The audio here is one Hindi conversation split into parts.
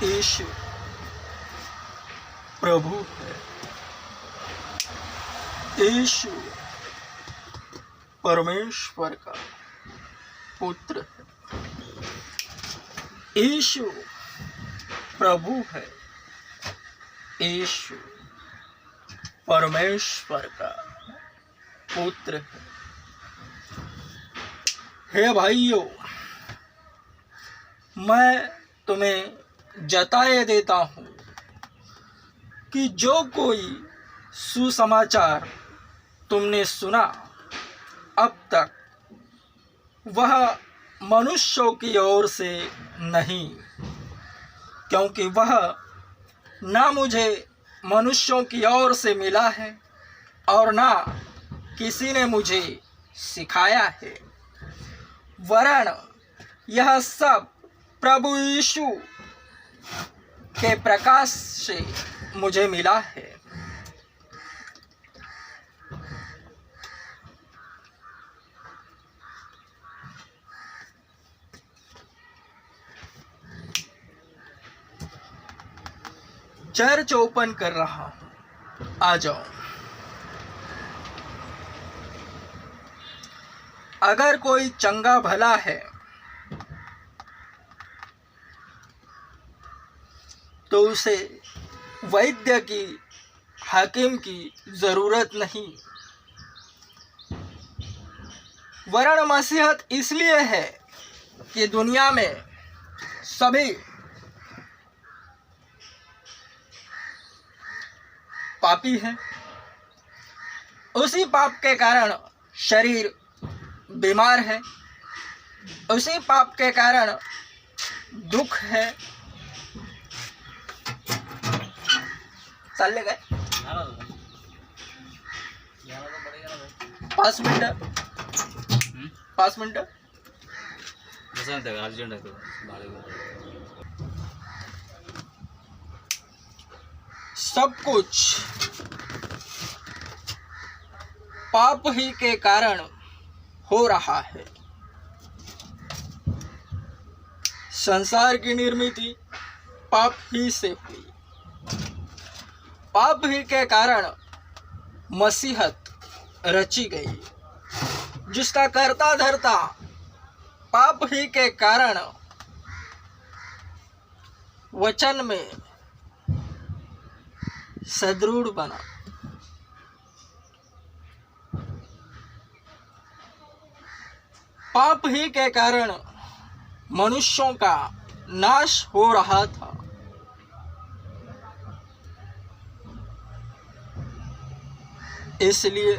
यीशु प्रभु है। यीशु परमेश्वर का पुत्र है। यीशु प्रभु है। यीशु परमेश्वर का पुत्र है। हे भाइयों, मैं तुम्हें जताए देता हूँ कि जो कोई सुसमाचार तुमने सुना अब तक, वह मनुष्यों की ओर से नहीं, क्योंकि वह ना मुझे मनुष्यों की ओर से मिला है और ना किसी ने मुझे सिखाया है, वरन यह सब प्रभु यीशु के प्रकाश से मुझे मिला है। चर्च ओपन कर रहा हूं, आ जाओ। अगर कोई चंगा भला है तो उसे वैद्य की, हाकिम की जरूरत नहीं, वरन मसीहत इसलिए है कि दुनिया में सभी पापी हैं। उसी पाप के कारण शरीर बीमार है, उसी पाप के कारण दुख है। चल गए 5 मिनट 5 मिनट सब कुछ पाप ही के कारण हो रहा है। संसार की निर्मिति पाप ही से हुई। पाप ही के कारण मसीहत रची गई, जिसका करता धरता पाप ही के कारण वचन में सदृढ़ बना। पाप ही के कारण मनुष्यों का नाश हो रहा था। इसलिए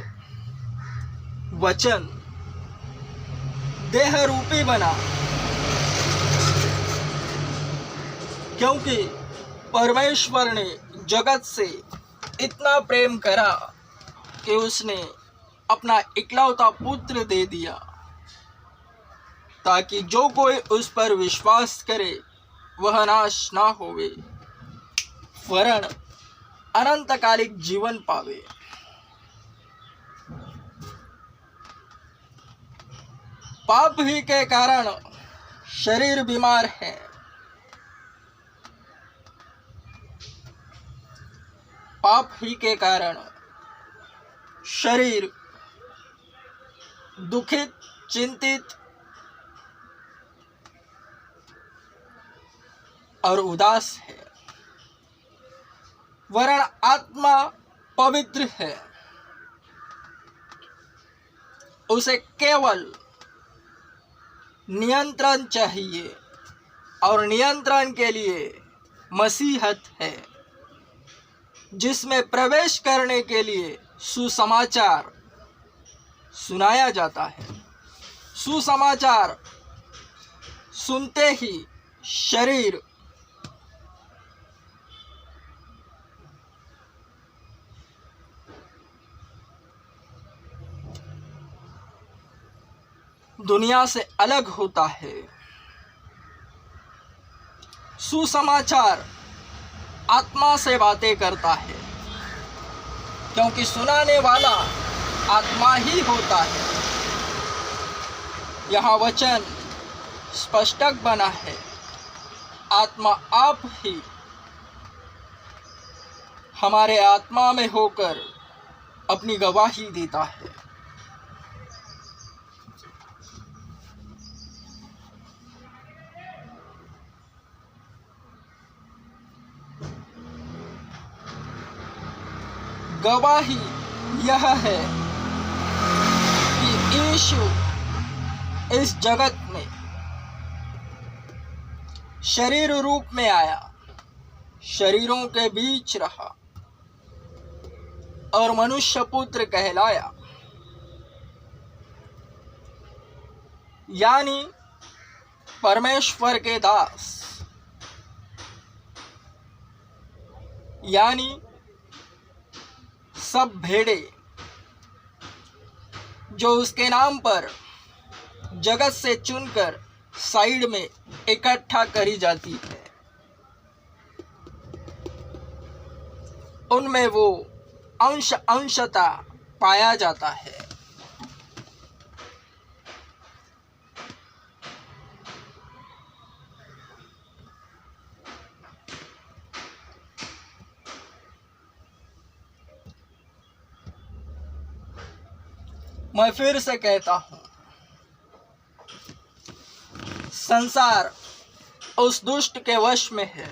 वचन देह रूपी बना, क्योंकि परमेश्वर ने जगत से इतना प्रेम करा कि उसने अपना इकलौता पुत्र दे दिया, ताकि जो कोई उस पर विश्वास करे वह नाश ना होवे, वरन अनंतकालिक जीवन पावे। पाप ही के कारण शरीर बीमार है। पाप ही के कारण शरीर दुखित, चिंतित और उदास है, वरन आत्मा पवित्र है। उसे केवल नियंत्रण चाहिए, और नियंत्रण के लिए मसीहत है, जिसमें प्रवेश करने के लिए सुसमाचार सुनाया जाता है। सुसमाचार सुनते ही शरीर दुनिया से अलग होता है। सुसमाचार आत्मा से बातें करता है, क्योंकि सुनाने वाला आत्मा ही होता है। यहाँ वचन स्पष्टक बना है आत्मा आप ही हमारे आत्मा में होकर अपनी गवाही देता है। गवाही यह है कि यीशु इस जगत में शरीर रूप में आया, शरीरों के बीच रहा और मनुष्य पुत्र कहलाया, यानी परमेश्वर के दास, यानी सब भेड़े जो उसके नाम पर जगत से चुनकर साइड में इकट्ठा करी जाती है, उनमें वो अंशता पाया जाता है। मैं फिर से कहता हूं, संसार उस दुष्ट के वश में है,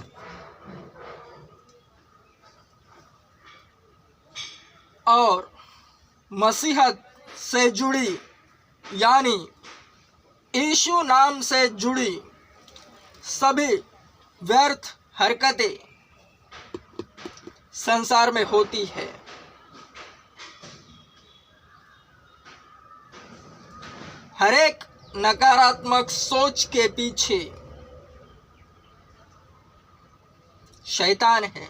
और मसीहत से जुड़ी यानी यीशु नाम से जुड़ी सभी व्यर्थ हरकतें संसार में होती है। हर एक नकारात्मक सोच के पीछे शैतान है।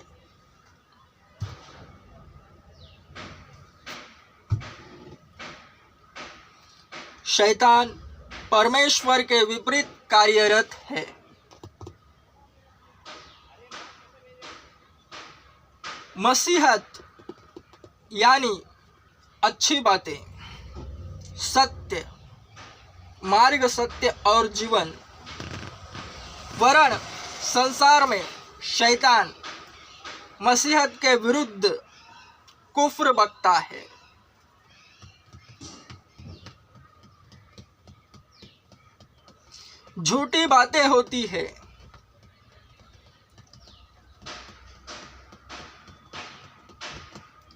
शैतान परमेश्वर के विपरीत कार्यरत है। मसीहत यानी अच्छी बातें, सत्य, मार्ग, सत्य और जीवन, वरण संसार में शैतान मसीहत के विरुद्ध कुफ्र बकता है। झूठी बातें होती है,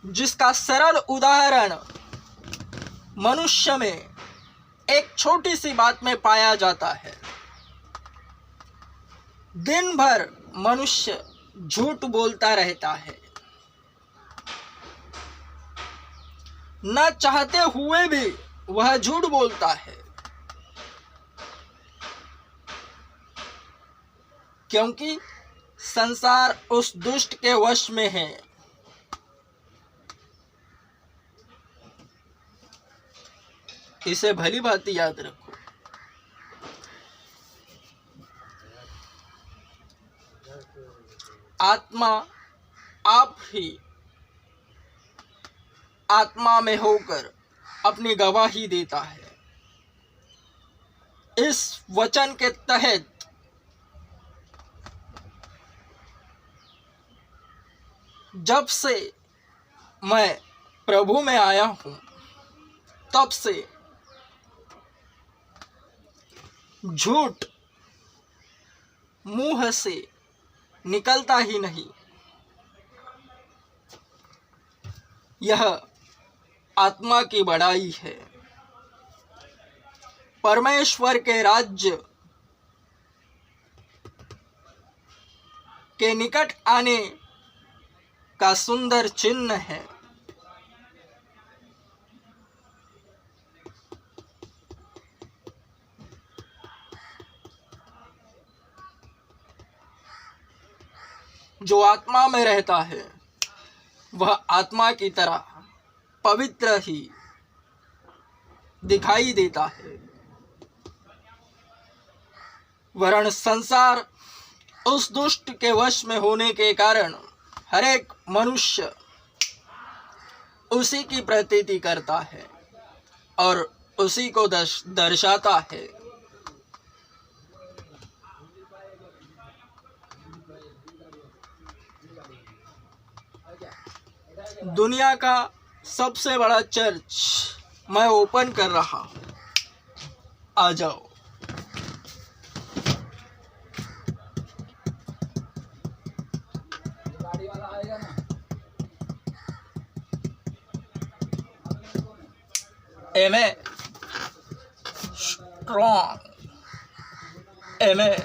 जिसका सरल उदाहरण मनुष्य में एक छोटी सी बात में पाया जाता है। दिन भर मनुष्य झूठ बोलता रहता है, न चाहते हुए भी वह झूठ बोलता है, क्योंकि संसार उस दुष्ट के वश में है। इसे भली भांति याद रखो। आत्मा आप ही आत्मा में होकर अपनी गवाही देता है। इस वचन के तहत जब से मैं प्रभु में आया हूं, तब से झूठ मुंह से निकलता ही नहीं। यह आत्मा की बड़ाई है। परमेश्वर के राज्य के निकट आने का सुंदर चिन्ह है। जो आत्मा में रहता है वह आत्मा की तरह पवित्र ही दिखाई देता है, वरन संसार उस दुष्ट के वश में होने के कारण हर एक मनुष्य उसी की प्रतीति करता है और उसी को दर्शाता है। दुनिया का सबसे बड़ा चर्च मैं ओपन कर रहा हूँ, आ जाओ। Am a strong, am A